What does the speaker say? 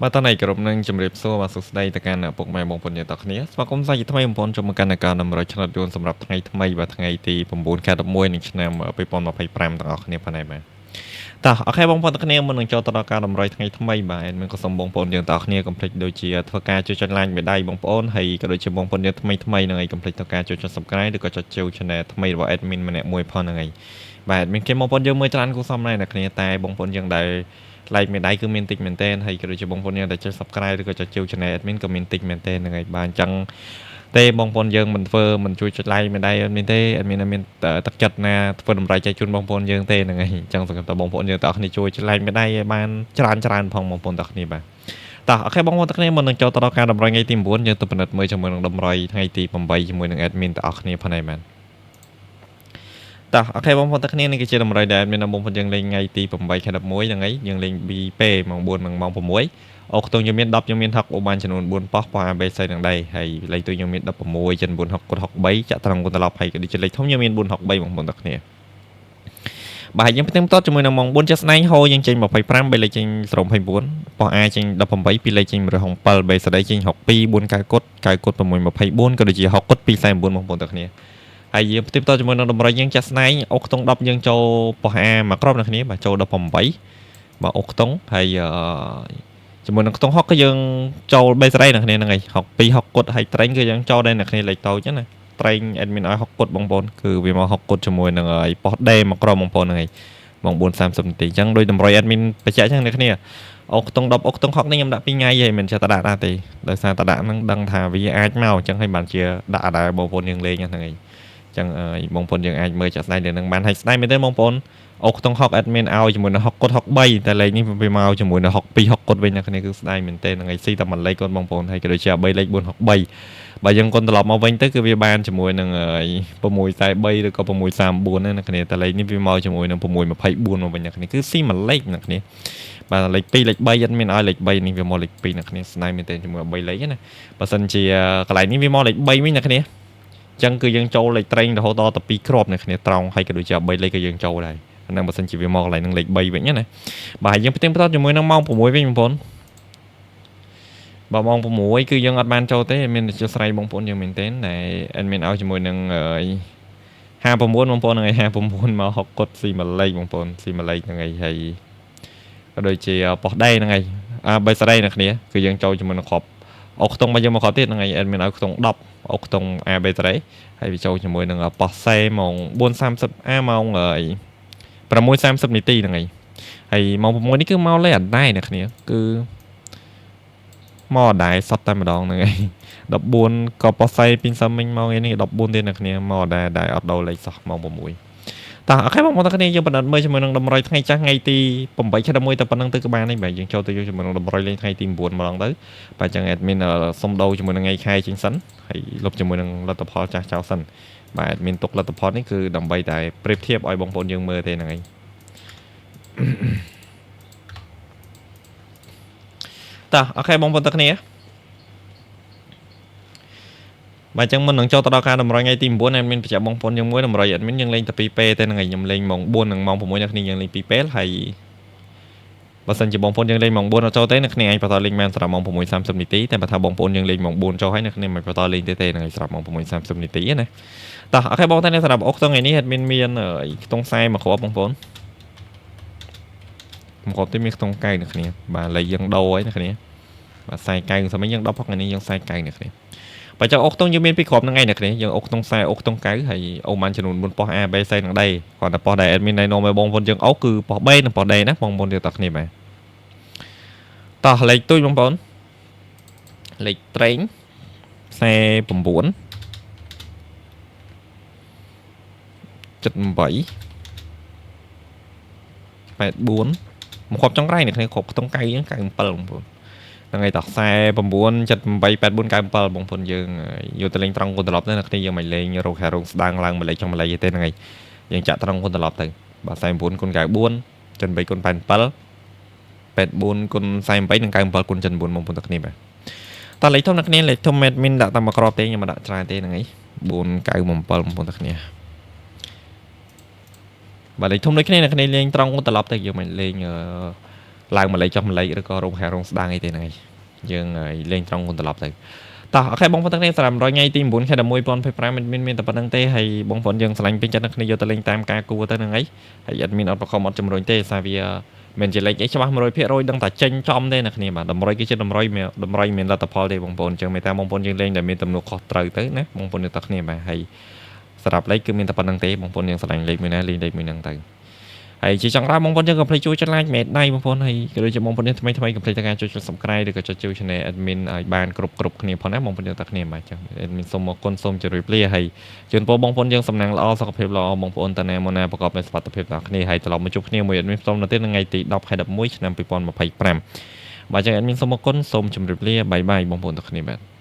បាទតើនៃក្រុមនឹងជំរាបសួរបាទសួស្តីទៅកាន់ពុកម៉ែបងប្អូនយើងតើគ្នាស្វាគមន៍សាជាថ្មីបងប្អូនចូលមកកាន់ការដំណើរឆ្លត់យួនសម្រាប់ថ្ងៃថ្មីបាទថ្ងៃទី9ខែ11នៃឆ្នាំ2025ទាំងអស់គ្នាផងដែរបាទតោះអូខេបងប្អូនទាំងគ្នាមុននឹងចូលទៅដល់ការដំណើរថ្ងៃថ្មីបាទមានក៏សូមបងប្អូនយើងតើគ្នាកុំភ្លេចដូចជាធ្វើការជួយចុច like មេដៃបងប្អូនហើយក៏ដូចជាបងប្អូនយើងថ្មីនឹងឲ្យកុំភ្លេចធ្វើការជួយចុច subscribe ឬក៏ចុចជាវ channel ថ្មីរបស់ admin ម្នាក់មួយផងហ្នឹងហើយបាទ admin គេបងប្អូនយើងមើលច្រើនគូសំដែរអ្នកគ្នាតែបងប្អូនយើងដែល like មេដៃគឺមានតិចមែនតើហើយក៏ដូចជាបងប្អូនយើងដែលចុច subscribe ឬក៏ចុចជាវ channel admin ក៏មានតិចមែនតើហ្នឹងហើយបាទអញ្ចឹងទេបងប្អូនយើងមិនជួយចុច like មេដៃadmin ទេ admin មានទឹកចិត្តណាធ្វើតម្រូវចែកជូនបងប្អូនយើងទេហ្នឹងហើយអញ្ចឹងសង្ឃឹមថាបងប្អូនយើងទាំងអស់គ្នាជួយចុច like មេដៃឲ្យបានច្រើនផងបងប្អូនទាំងអស់គ្នាបាទតោះអូខេបងប្អូនទាំងគ្នាមុននឹងចូលទៅដល់ការតម្រុយថ្ងៃទី9យើងទៅពិនិត្យមើលជាមួយនឹងតម្រុយថ្ងៃទី8ជាមួយនឹង admin ទាំងអស់គ្នាផងដែរបាទតោះអូខេបងប្អូនទាំងគ្នានេះគឺជាតម្រុយដែលមានបងប្អូនយើងលេងថ្ងៃទី8ខែ11ហ្នឹងហើយយើងលេង BP ម៉ោង4និងម៉ោង6អូខ្ទង់យើងមាន10យើងមាន60អូបានចំនួន4ប៉ោះ ABC នឹងដែរហើយលេខទូយើងមាន16ចិន4 60 63ចាក់ត្រង់គុណត្រឡប់ហើយក៏ដូចជាលេខធំយើងមាន4 63បងប្អូនទាំងគ្នាបាទយើងផ្ទឹមតតជាមួយនឹងម៉ោង4ចាក់ស្នែងហូយើងចេញ25 3លេខចេញ29ប៉ោះ A ចេញ18 2លេខចេញ107 B ស្ដីចេញ62 4កៅគុតកៅគុត6 24ក៏ដូចជា60គុត249បងប្អូនទាំងគ្នាហើយយើងផ្ទឹមតជាមួយនឹងតម្រុយយើងចាក់ស្នែងអូខ្ទង់10យើងចូលប៉ោះ A មួយគ្រាប់អ្នកគ្នាបាទចូល18បាទអូខ្ទង់ហើយជាមួយនឹងខ្ទង់60គឺយើងចូលបេសរ៉ៃអ្នកគ្នាហ្នឹងហើយ62 60គុតហើយត្រេងគឺយើងចូលដែរអ្នកគ្នាលេខតូចណាត្រេង admin ឲ្យ60គុតបងប្អូនគឺវាមក60គុតជាមួយនឹងឲ្យប៉ោះដេមកក្រុមបងប្អូនហ្នឹងហើយម៉ោង4:30នាទីអញ្ចឹងដោយតម្រុយ admin បញ្ជាក់អញ្ចឹងអ្នកគ្នាអូខ្ទង់10អូខ្ទង់60នេះខ្ញុំដាក់2ថ្ងៃហើយមិនចេះតែដាក់ណាទេដោយសារតែដាក់ហ្នឹងដឹងថាវាអាចមកអញ្ចឹងហើយបានជាដាក់អដែរបងប្អូនយើងលេងហ្នឹងហើយអញ្ចឹងបងប្អូនយើងអាចមើលចាក់ស្ដែងលើនឹងបានហើយស្ដែងមែនទេបងប្អូនអូខ្ទង់60 admin ឲ្យជាមួយនឹង60គុត63តែលេខនេះវាមកជាមួយនឹង62 60គុតវិញអ្នកគ្នាគឺស្ដែងមែនទេហ្នឹងហើយស៊ីតែមួយលេខគាត់បងប្អូនហើយក៏ដូចជា3លេខ463បើយើងគុណត្រឡប់មកវិញទៅគឺវាបានជាមួយនឹង643ឬក៏634ណាអ្នកគ្នាតែលេខនេះវាមកជាមួយនឹង624មកវិញអ្នកគ្នាគឺស៊ីមួយលេខអ្នកគ្នាបាទលេខ2លេខ3អត់មានឲ្យលេខ3នេះវាមកលេខ2អ្នកគ្នាស្ដាយមែនទេជាមួយ3លេខណាបើសិនជាកន្លែងនេះវាមកលេខ3វិញអ្នកគ្នាអញ្ចឹងគឺយើងចូលលេខត្រេងរហូតដល់ទៅ2គ្រាប់អ្នកគ្នាត្រង់ហើយក៏ដូចជា3លេខក៏យើងចូលដែរហ្នឹងបើសិនជាវាមកកន្លែងនឹងលេខ3វិញណាបាទយើងផ្ទៀងផ្ទាត់ជាមួយនឹងម៉ោង6វិញបងប្អូនបើម៉ោង6គឺយើងអត់បានចូលទេមានជាស្រ័យបងប្អូនយើងមែនទេតែអត់មានឲ្យជាមួយនឹង59បងប្អូនហ្នឹងហើយ59មក60គុតស៊ីមួយលេខបងប្អូនស៊ីមួយលេខហ្នឹងហើយក៏ដូចជាប៉ោះដេហ្នឹងហើយបីស្រីអ្នកគ្នាគឺយើងចូលជាមួយនឹងគ្រាប់អូខ្ទង់មកយើងមកគ្រាប់ទៀតហ្នឹងហើយអត់មានឲ្យខ្ទង់10អូខ្ទង់ A បីស្រីហើយវាចូលជាមួយនឹងប៉ោះសេម៉ោង4:30ម៉ោង6:30នាទីហ្នឹងហើយម៉ោង6នេះគឺមកលេអត់ដែរអ្នកគ្នាគឺមកអត់ដែរសតតែម្ដងហ្នឹងហើយ14ក៏ប៉ោះសៃពីសមិញមកថ្ងៃនេះ14ទៀតអ្នកគ្នាមកអត់ដែរអត់ដូរលេខសោះម៉ោង6តោះអូខេបងប្អូនទាំងគ្នាយើងបណ្ឌិតមើលជាមួយនឹងតម្រុយថ្ងៃចាស់ថ្ងៃទី8ខែ11តែប៉ុណ្្នឹងទៅក៏បានហើយបាទយើងចូលទៅយកជាមួយនឹងតម្រុយលេងថ្ងៃទី9ម្ដងទៅបាទអញ្ចឹង admin សុំដូរជាមួយនឹងថ្ងៃខែចេញសិនហើយលុបជាមួយនឹងលទ្ធផលចាស់ចោលសិនបាទ admin ទុកលទ្ធផលនេះគឺដើម្បីតែប្រៀបធៀបឲ្យបងប្អូនយើងមើលទេហ្នឹងហើយតោះអូខេបងប្អូនទាំងគ្នាបាទអញ្ចឹងមុននឹងចូលទៅដល់ការតម្រុយថ្ងៃទី9 admin បញ្ជាក់បងប្អូនយើងមួយតម្រុយ admin យើងលេងតែ2ពេលទេហ្នឹងហើយខ្ញុំលេងម៉ោង4និងម៉ោង6អ្នកគ្នាយើងលេង2ពេលហើយបើសិនជាបងប្អូនយើងលេងម៉ោង4អត់ចូលទេអ្នកគ្នាអាចបន្តលេងបានសម្រាប់ម៉ោង6:30នាទីតែបើថាបងប្អូនយើងលេងម៉ោង4ចូលហើយអ្នកគ្នាមិនបន្តលេងទេហ្នឹងហើយសម្រាប់ម៉ោង6:30នាទីណាតោះអូខេបងប្អូនសម្រាប់អុកខ្ទង់ថ្ងៃនេះ admin មានខ្ទង់ខ្សែមួយគ្រាប់បងប្អូនមួយគ្រាប់ទៀតមានខ្ទង់កៅអ្នកគ្នាបាទលេខយើងដូរហើយអ្នកគ្នាបាទខ្សែកៅសម័យយើង10ថ្ងៃនេះយើងខ្សែកៅអ្នកគ្នាបើចង់អុកខ្ទង់យើងមានពីរគ្រាប់ហ្នឹងឯងអ្នកគ្នាយើងអុកខ្ទង់ខ្សែអុកខ្ទង់កៅហើយអូបានចំនួន4ប៉ោះ A B C នឹងដែរគាត់តែប៉ោះដែល admin ណែនាំឲ្យបងប្អូនយើងអុកគឺប៉ោះ B និងប៉ោះ D ណាបងប្អូនយើងតគ្នាបាទតោះលេខទូចបងប្អូនលេខត្រេងខ្សែ9 78 មួយគ្រាប់ចុងក្រោយនេះគ្នាគ្រាប់ខ្ទង់កៅហ្នឹង97បងប្អូនហ្នឹងហើយតោះខ្សែ9 78 84 97បងប្អូនយើងយកទៅលេងត្រង់គុណត្រឡប់ទៅអ្នកគ្នាយើងមិនលេងរោគហារោងស្ដាងឡើងមួយលេខចុងមួយលេខទេហ្នឹងហើយយើងចាក់ត្រង់គុណត្រឡប់ទៅបាទ49គុណ94 78គុណ87 84គុណ48និង97គុណ94បងប្អូនទាំងគ្នាបាទតើលេខធំអ្នកគ្នាលេខធំ admin ដាក់តែមួយគ្រាប់ទេខ្ញុំមិនដាក់ច្រើនទេហ្នឹងហើយ497បងប្អូនទាំងគ្នាបាទលេខធំដូចគ្នាអ្នកគ្នាលេងត្រង់គុណត្រឡប់ទៅយើងមិនលេង ឡើងមកលេខចុះមកលេខឬក៏រោងហារោងស្ដាងអីទេហ្នឹងឯងយើងលេងត្រង់គុនត្រឡប់ទៅតោះអូខេបងប្អូនទាំងនេះសម្រាប់100ថ្ងៃទី9ខែ11 2025មានតែប៉ុណ្្នឹងទេហើយបងប្អូនយើងឆ្លាញ់ពេញចិត្តនឹងគ្នាយកទៅលេងតាមការគួរទៅហ្នឹងឯងហើយអត់មានអត់ប្រខំអត់ជំរុញទេសារវាមិនជាលេខអីច្បាស់ 100% ដឹងតែចេញចំទេអ្នកគ្នាបាទតម្រុយគឺជាតម្រុយមានលទ្ធផលទេបងប្អូនអញ្ចឹងមេតាបងប្អូនយើងលេងតែមានទំនួលខុសត្រូវទៅណាបងប្អូនយើងទាំងគ្នាបាទហើយសម្រាប់លេខគឺមានតែប៉ុណ្្នឹងទេបងប្អូនយើងឆ្លាញ់លេខមួយណាលេងលេខមួយហ្នឹងទៅហើយជាចុងក្រោយបងប្អូនយើងកុំភ្លេចជួយចុច like មេដៃបងប្អូនហើយក៏ដូចជាបងប្អូនយើងថ្មីកុំភ្លេចការចុច subscribe ឬក៏ចុចជួយ channel admin ឲ្យបានគ្រប់គ្នាផងណាបងប្អូនយើងទាំងគ្នាបាទចឹង admin សូមអរគុណសូមជម្រាបលាហើយជូនពរបងប្អូនយើងសំណាងល្អសុខភាពល្អបងប្អូនតាណាមកណាប្រកបដោយសុខភាពទាំងគ្នាហើយត្រឡប់មកជួបគ្នាមួយ admin ផ្ទាល់នៅថ្ងៃទី10ខែ11ឆ្នាំ2025បាទចឹង admin សូមអរគុណសូមជម្រាបលាបាយបងប្អូនទាំងគ្នាបាទ